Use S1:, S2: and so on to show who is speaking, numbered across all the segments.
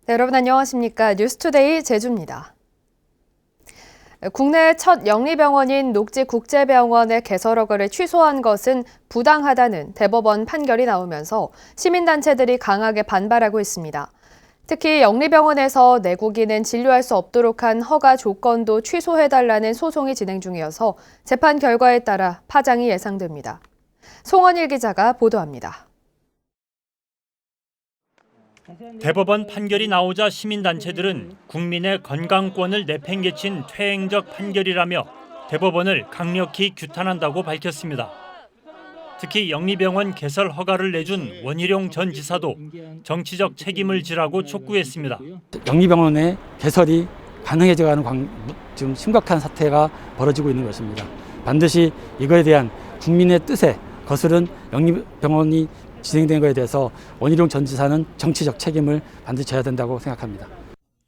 S1: 네, 여러분 안녕하십니까? 뉴스투데이 제주입니다. 국내 첫 영리병원인 녹지국제병원의 개설 허가를 취소한 것은 부당하다는 대법원 판결이 나오면서 시민단체들이 강하게 반발하고 있습니다. 특히 영리병원에서 내국인은 진료할 수 없도록 한 허가 조건도 취소해달라는 소송이 진행 중이어서 재판 결과에 따라 파장이 예상됩니다. 송원일 기자가 보도합니다.
S2: 대법원 판결이 나오자 시민단체들은 국민의 건강권을 내팽개친 퇴행적 판결이라며 대법원을 강력히 규탄한다고 밝혔습니다. 특히 영리병원 개설 허가를 내준 원희룡 전 지사도 정치적 책임을 지라고 촉구했습니다.
S3: 영리병원의 개설이 가능해져가는 지금 심각한 사태가 벌어지고 있는 것입니다. 반드시 이거에 대한 국민의 뜻에 거스른 영리병원이 진행된 것에 대해서 원희룡 전 지사는 정치적 책임을 반드시 져야 된다고 생각합니다.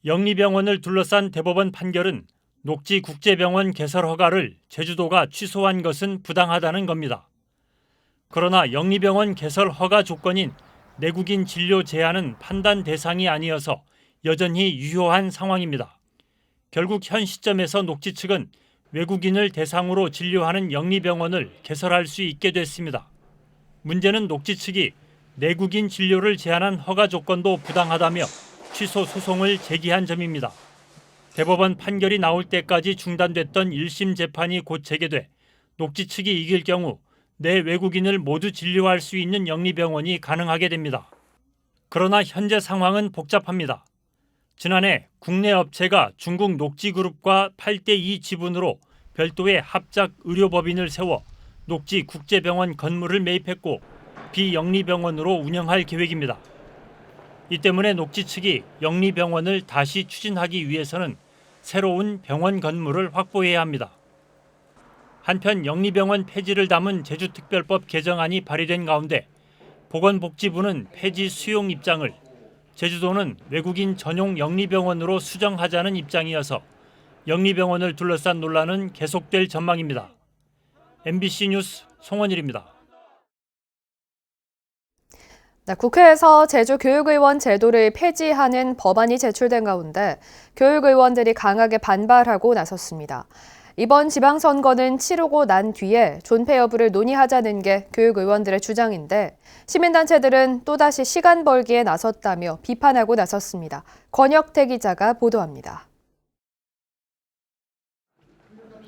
S2: 영리병원을 둘러싼 대법원 판결은 녹지국제병원 개설 허가를 제주도가 취소한 것은 부당하다는 겁니다. 그러나 영리병원 개설 허가 조건인 내국인 진료 제한은 판단 대상이 아니어서 여전히 유효한 상황입니다. 결국 현 시점에서 녹지 측은 외국인을 대상으로 진료하는 영리병원을 개설할 수 있게 됐습니다. 문제는 녹지 측이 내국인 진료를 제한한 허가 조건도 부당하다며 취소 소송을 제기한 점입니다. 대법원 판결이 나올 때까지 중단됐던 1심 재판이 곧 재개돼 녹지 측이 이길 경우 내 외국인을 모두 진료할 수 있는 영리병원이 가능하게 됩니다. 그러나 현재 상황은 복잡합니다. 지난해 국내 업체가 중국 녹지그룹과 8:2 지분으로 별도의 합작 의료법인을 세워 녹지국제병원 건물을 매입했고 비영리병원으로 운영할 계획입니다. 이 때문에 녹지 측이 영리병원을 다시 추진하기 위해서는 새로운 병원 건물을 확보해야 합니다. 한편 영리병원 폐지를 담은 제주특별법 개정안이 발의된 가운데 보건복지부는 폐지 수용 입장을, 제주도는 외국인 전용 영리병원으로 수정하자는 입장이어서 영리병원을 둘러싼 논란은 계속될 전망입니다. MBC 뉴스 송원일입니다.
S1: 국회에서 제주교육의원 제도를 폐지하는 법안이 제출된 가운데 교육의원들이 강하게 반발하고 나섰습니다. 이번 지방선거는 치르고 난 뒤에 존폐 여부를 논의하자는 게 교육의원들의 주장인데 시민단체들은 또다시 시간 벌기에 나섰다며 비판하고 나섰습니다. 권혁태 기자가 보도합니다.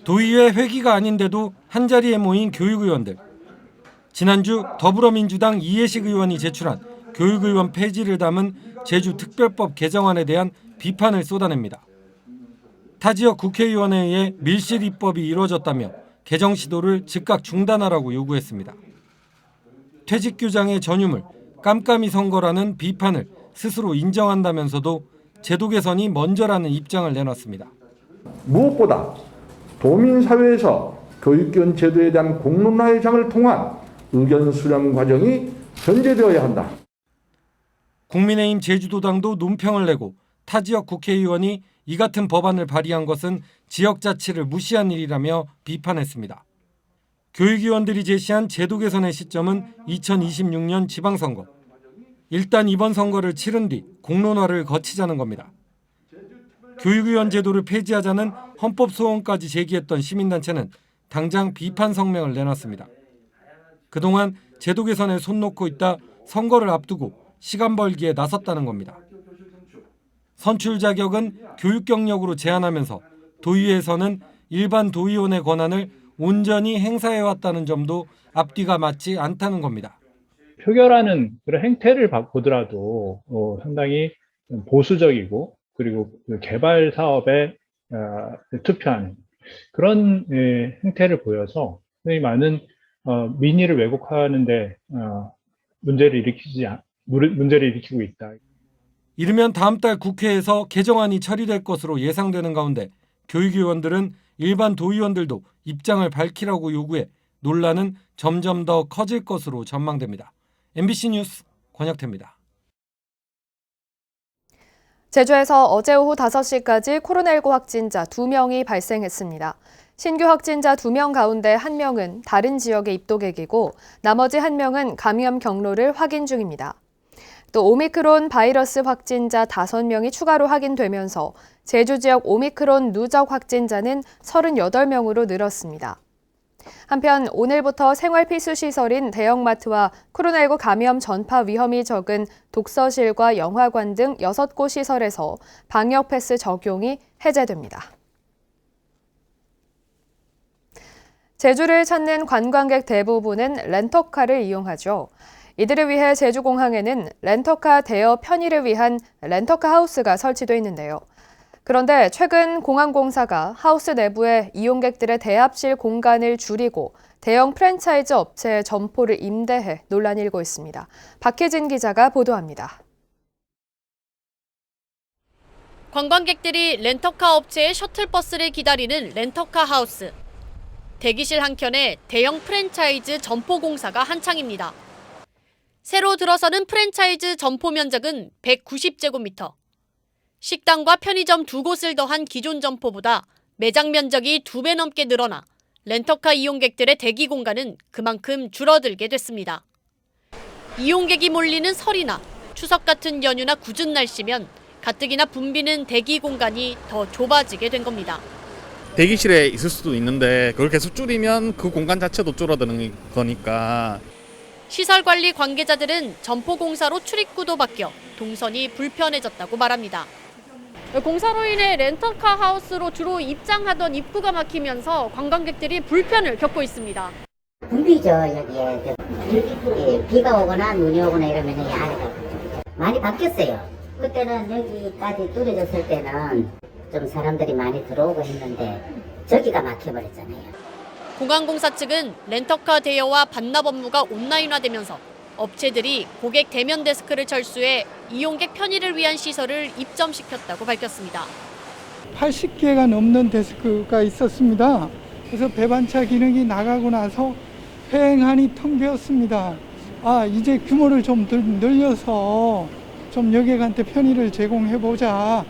S4: 도의회 회기가 아닌데도 한자리에 모인 교육의원들. 지난주 더불어민주당 이해식 의원이 제출한 교육의원 폐지를 담은 제주특별법 개정안에 대한 비판을 쏟아냅니다. 타 지역 국회의원에 의해 밀실 입법이 이루어졌다며 개정 시도를 즉각 중단하라고 요구했습니다. 퇴직규장의 전유물, 깜깜이 선거라는 비판을 스스로 인정한다면서도 제도 개선이 먼저라는 입장을 내놨습니다.
S5: 무엇보다 도민사회에서 교육기원 제도에 대한 공론화의 장을 통한 의견 수렴 과정이 전제되어야 한다.
S4: 국민의힘 제주도당도 논평을 내고 타 지역 국회의원이 이 같은 법안을 발의한 것은 지역자치를 무시한 일이라며 비판했습니다. 교육위원들이 제시한 제도 개선의 시점은 2026년 지방선거. 일단 이번 선거를 치른 뒤 공론화를 거치자는 겁니다. 교육위원 제도를 폐지하자는 헌법 소원까지 제기했던 시민단체는 당장 비판 성명을 내놨습니다. 그동안 제도 개선에 손 놓고 있다 선거를 앞두고 시간 벌기에 나섰다는 겁니다. 선출 자격은 교육 경력으로 제한하면서 도의회에서는 일반 도의원의 권한을 온전히 행사해왔다는 점도 앞뒤가 맞지 않다는 겁니다.
S6: 표결하는 그런 행태를 보더라도 상당히 보수적이고 그리고 개발 사업에 투표하는 그런 행태를 보여서 굉장히 많은 민의를 왜곡하는데 문제를 일으키고 있다.
S4: 이르면 다음 달 국회에서 개정안이 처리될 것으로 예상되는 가운데 교육위원들은 일반 도의원들도 입장을 밝히라고 요구해 논란은 점점 더 커질 것으로 전망됩니다. MBC 뉴스 권혁태입니다.
S1: 제주에서 어제 오후 5시까지 코로나19 확진자 2명이 발생했습니다. 신규 확진자 2명 가운데 1명은 다른 지역의 입도객이고 나머지 1명은 감염 경로를 확인 중입니다. 또 오미크론 바이러스 확진자 5명이 추가로 확인되면서 제주 지역 오미크론 누적 확진자는 38명으로 늘었습니다. 한편 오늘부터 생활필수시설인 대형마트와 코로나19 감염 전파 위험이 적은 독서실과 영화관 등 6곳 시설에서 방역 패스 적용이 해제됩니다. 제주를 찾는 관광객 대부분은 렌터카를 이용하죠. 이들을 위해 제주공항에는 렌터카 대여 편의를 위한 렌터카 하우스가 설치돼 있는데요. 그런데 최근 공항공사가 하우스 내부에 이용객들의 대합실 공간을 줄이고 대형 프랜차이즈 업체에 점포를 임대해 논란이 일고 있습니다. 박혜진 기자가 보도합니다.
S7: 관광객들이 렌터카 업체의 셔틀버스를 기다리는 렌터카 하우스. 대기실 한켠에 대형 프랜차이즈 점포 공사가 한창입니다. 새로 들어서는 프랜차이즈 점포 면적은 190제곱미터. 식당과 편의점 2곳을 더한 기존 점포보다 매장 면적이 2배 넘게 늘어나 렌터카 이용객들의 대기 공간은 그만큼 줄어들게 됐습니다. 이용객이 몰리는 설이나 추석 같은 연휴나 궂은 날씨면 가뜩이나 붐비는 대기 공간이 더 좁아지게 된 겁니다.
S8: 대기실에 있을 수도 있는데 그걸 계속 줄이면 그 공간 자체도 줄어드는 거니까.
S7: 시설관리 관계자들은 점포 공사로 출입구도 바뀌어 동선이 불편해졌다고 말합니다. 공사로 인해 렌터카 하우스로 주로 입장하던 입구가 막히면서 관광객들이 불편을 겪고 있습니다.
S9: 붐비죠. 여기에 비가 오거나 눈이 오거나 이러면 이 안에가 많이 바뀌었어요. 그때는 여기까지 뚫어졌을 때는 좀 사람들이 많이 들어오고 했는데 저기가 막혀버렸잖아요.
S7: 공항공사 측은 렌터카 대여와 반납 업무가 온라인화되면서 업체들이 고객 대면 데스크를 철수해 이용객 편의를 위한 시설을 입점시켰다고 밝혔습니다.
S10: 80개가 넘는 데스크가 있었습니다. 그래서 배반차 기능이 나가고 나서 횡하니 텅 비었습니다. 이제 규모를 좀 늘려서 좀 여객한테 편의를 제공해보자.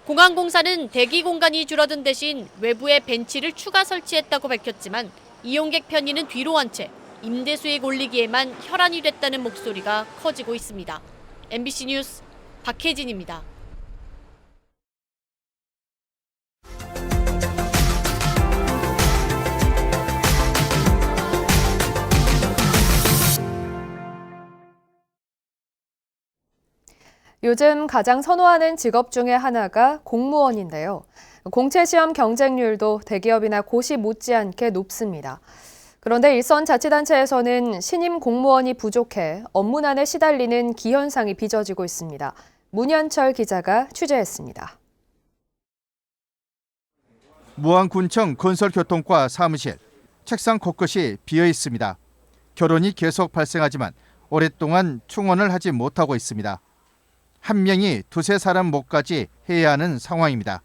S7: 공항공사는 대기 공간이 줄어든 대신 외부에 벤치를 추가 설치했다고 밝혔지만 이용객 편의는 뒤로 한 채 임대 수익 올리기에만 혈안이 됐다는 목소리가 커지고 있습니다. MBC 뉴스 박혜진입니다.
S1: 요즘 가장 선호하는 직업 중에 하나가 공무원인데요. 공채시험 경쟁률도 대기업이나 고시 못지않게 높습니다. 그런데 일선 자치단체에서는 신임 공무원이 부족해 업무난에 시달리는 기현상이 빚어지고 있습니다. 문현철 기자가 취재했습니다.
S11: 무안군청 건설교통과 사무실, 책상 곳곳이 비어 있습니다. 결혼이 계속 발생하지만 오랫동안 충원을 하지 못하고 있습니다. 한 명이 두세 사람 목까지 해야 하는 상황입니다.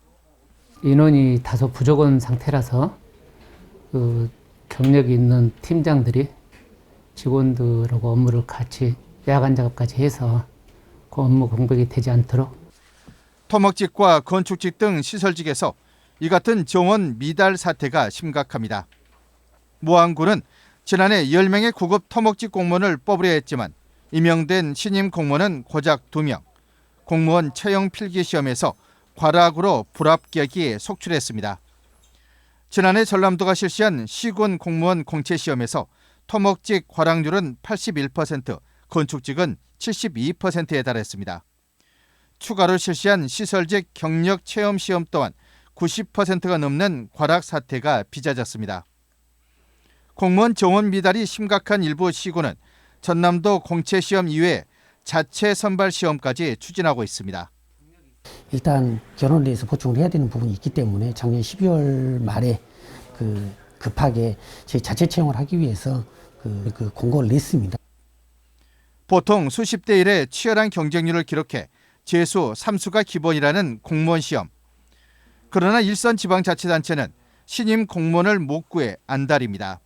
S12: 인원이 다소 부족한 상태라서 경력이 있는 팀장들이 직원들하고 업무를 같이 야간 작업까지 해서 그 업무 공백이 되지 않도록.
S11: 토목직과 건축직 등 시설직에서 이 같은 정원 미달 사태가 심각합니다. 무안군은 지난해 10명의 구급 토목직 공무원을 뽑으려 했지만 임명된 신임 공무원은 고작 2명. 공무원 채용 필기시험에서 과락으로 불합격이 속출했습니다. 지난해 전남도가 실시한 시군 공무원 공채시험에서 토목직 과락률은 81%, 건축직은 72%에 달했습니다. 추가로 실시한 시설직 경력 체험 시험 또한 90%가 넘는 과락 사태가 빚어졌습니다. 공무원 정원 미달이 심각한 일부 시군은 전남도 공채시험 이외에 자체 선발 시험까지 추진하고 있습니다.
S13: 일단 결혼을 위해서 보충을 해야 되는 부분이 있기 때문에 작년 12월 말에 급하게 저희 자체 채용을 하기 위해서 그 공고를 냈습니다.
S11: 보통 수십 대 1의 치열한 경쟁률을 기록해 재수 3수가 기본이라는 공무원 시험. 그러나 일선 지방자치단체는 신임 공무원을 못 구해 안달입니다.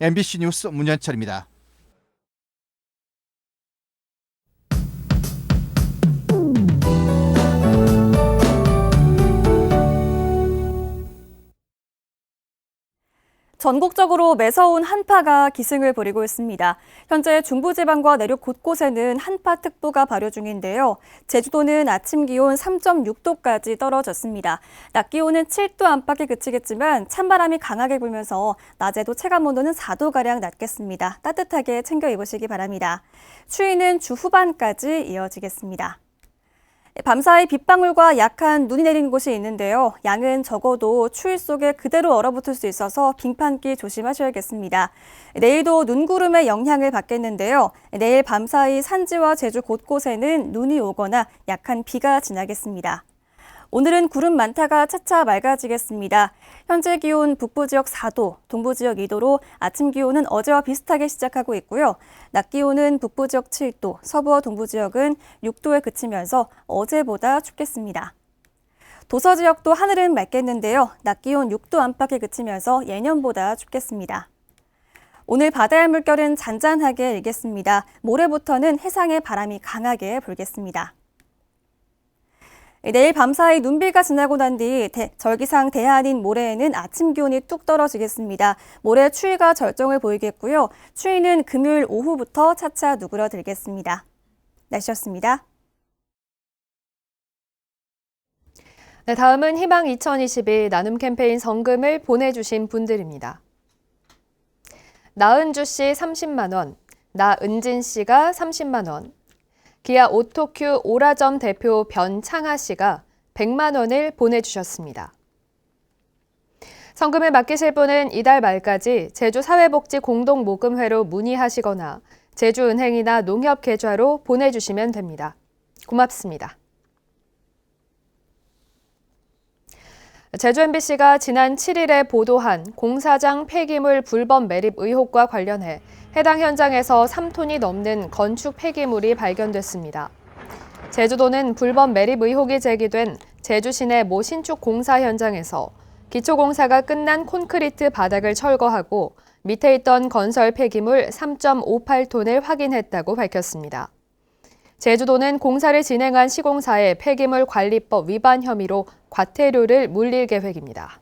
S11: MBC 뉴스 문현철입니다.
S14: 전 전국적으로 매서운 한파가 기승을 부리고 있습니다. 현재 중부지방과 내륙 곳곳에는 한파특보가 발효 중인데요. 제주도는 아침 기온 3.6도까지 떨어졌습니다. 낮 기온은 7도 안팎에 그치겠지만 찬바람이 강하게 불면서 낮에도 체감온도는 4도가량 낮겠습니다. 따뜻하게 챙겨 입으시기 바랍니다. 추위는 주 후반까지 이어지겠습니다. 밤사이 빗방울과 약한 눈이 내리는 곳이 있는데요. 양은 적어도 추위 속에 그대로 얼어붙을 수 있어서 빙판길 조심하셔야겠습니다. 내일도 눈구름의 영향을 받겠는데요. 내일 밤사이 산지와 제주 곳곳에는 눈이 오거나 약한 비가 지나겠습니다. 오늘은 구름 많다가 차차 맑아지겠습니다. 현재 기온 북부 지역 4도, 동부 지역 2도로 아침 기온은 어제와 비슷하게 시작하고 있고요. 낮 기온은 북부 지역 7도, 서부와 동부 지역은 6도에 그치면서 어제보다 춥겠습니다. 도서 지역도 하늘은 맑겠는데요. 낮 기온 6도 안팎에 그치면서 예년보다 춥겠습니다. 오늘 바다의 물결은 잔잔하게 일겠습니다. 모레부터는 해상에 바람이 강하게 불겠습니다. 내일 밤사이 눈비가 지나고 난 뒤 절기상 대한인 모레에는 아침 기온이 뚝 떨어지겠습니다. 모레 추위가 절정을 보이겠고요. 추위는 금요일 오후부터 차차 누그러들겠습니다. 날씨였습니다.
S1: 네, 다음은 희망 2022 나눔 캠페인 성금을 보내주신 분들입니다. 나은주 씨 30만 원, 나은진 씨가 30만 원, 기아 오토큐 오라점 대표 변창하 씨가 100만 원을 보내주셨습니다. 성금을 맡기실 분은 이달 말까지 제주사회복지공동모금회로 문의하시거나 제주은행이나 농협계좌로 보내주시면 됩니다. 고맙습니다. 제주 MBC가 지난 7일에 보도한 공사장 폐기물 불법 매립 의혹과 관련해 해당 현장에서 3톤이 넘는 건축 폐기물이 발견됐습니다. 제주도는 불법 매립 의혹이 제기된 제주 시내 모 신축 공사 현장에서 기초공사가 끝난 콘크리트 바닥을 철거하고 밑에 있던 건설 폐기물 3.58톤을 확인했다고 밝혔습니다. 제주도는 공사를 진행한 시공사의 폐기물 관리법 위반 혐의로 과태료를 물릴 계획입니다.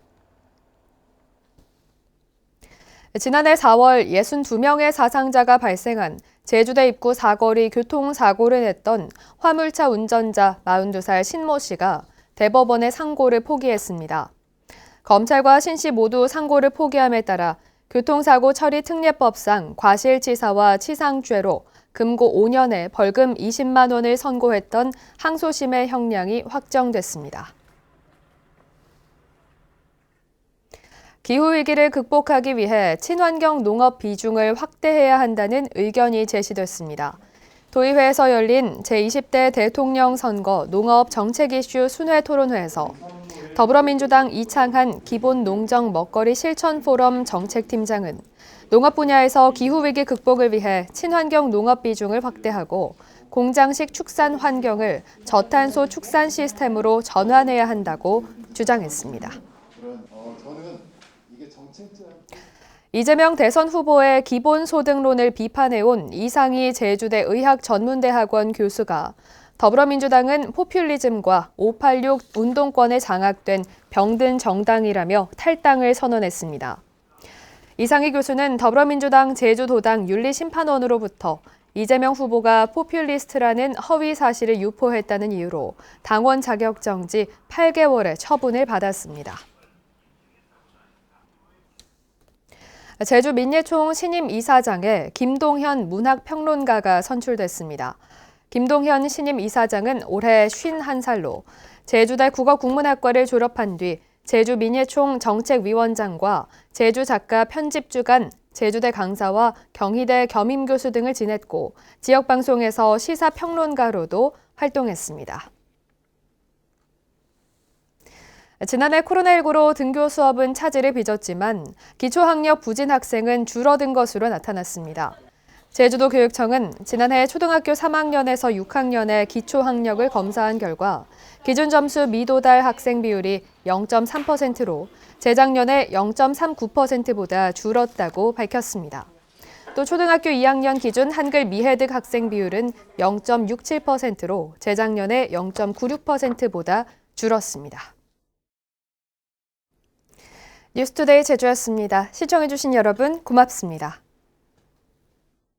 S1: 지난해 4월 62명의 사상자가 발생한 제주대 입구 사거리 교통사고를 냈던 화물차 운전자 42살 신모 씨가 대법원의 상고를 포기했습니다. 검찰과 신 씨 모두 상고를 포기함에 따라 교통사고 처리 특례법상 과실치사와 치상죄로 금고 5년에 벌금 20만 원을 선고했던 항소심의 형량이 확정됐습니다. 기후위기를 극복하기 위해 친환경 농업 비중을 확대해야 한다는 의견이 제시됐습니다. 도의회에서 열린 제20대 대통령 선거 농업 정책 이슈 순회 토론회에서 더불어민주당 이창한 기본농정 먹거리 실천 포럼 정책팀장은 농업 분야에서 기후위기 극복을 위해 친환경 농업 비중을 확대하고 공장식 축산 환경을 저탄소 축산 시스템으로 전환해야 한다고 주장했습니다. 이재명 대선 후보의 기본소득론을 비판해온 이상희 제주대 의학전문대학원 교수가 더불어민주당은 포퓰리즘과 586 운동권에 장악된 병든 정당이라며 탈당을 선언했습니다. 이상희 교수는 더불어민주당 제주도당 윤리심판원으로부터 이재명 후보가 포퓰리스트라는 허위 사실을 유포했다는 이유로 당원 자격 정지 8개월의 처분을 받았습니다. 제주 민예총 신임 이사장에 김동현 문학평론가가 선출됐습니다. 김동현 신임 이사장은 올해 51살로 제주대 국어국문학과를 졸업한 뒤 제주 민예총 정책위원장과 제주 작가 편집주간, 제주대 강사와 경희대 겸임교수 등을 지냈고 지역방송에서 시사평론가로도 활동했습니다. 지난해 코로나19로 등교 수업은 차질을 빚었지만 기초학력 부진 학생은 줄어든 것으로 나타났습니다. 제주도 교육청은 지난해 초등학교 3학년에서 6학년의 기초학력을 검사한 결과 기준 점수 미도달 학생 비율이 0.3%로 재작년에 0.39%보다 줄었다고 밝혔습니다. 또 초등학교 2학년 기준 한글 미해득 학생 비율은 0.67%로 재작년에 0.96%보다 줄었습니다. 뉴스투데이 제주였습니다. 시청해주신 여러분 고맙습니다.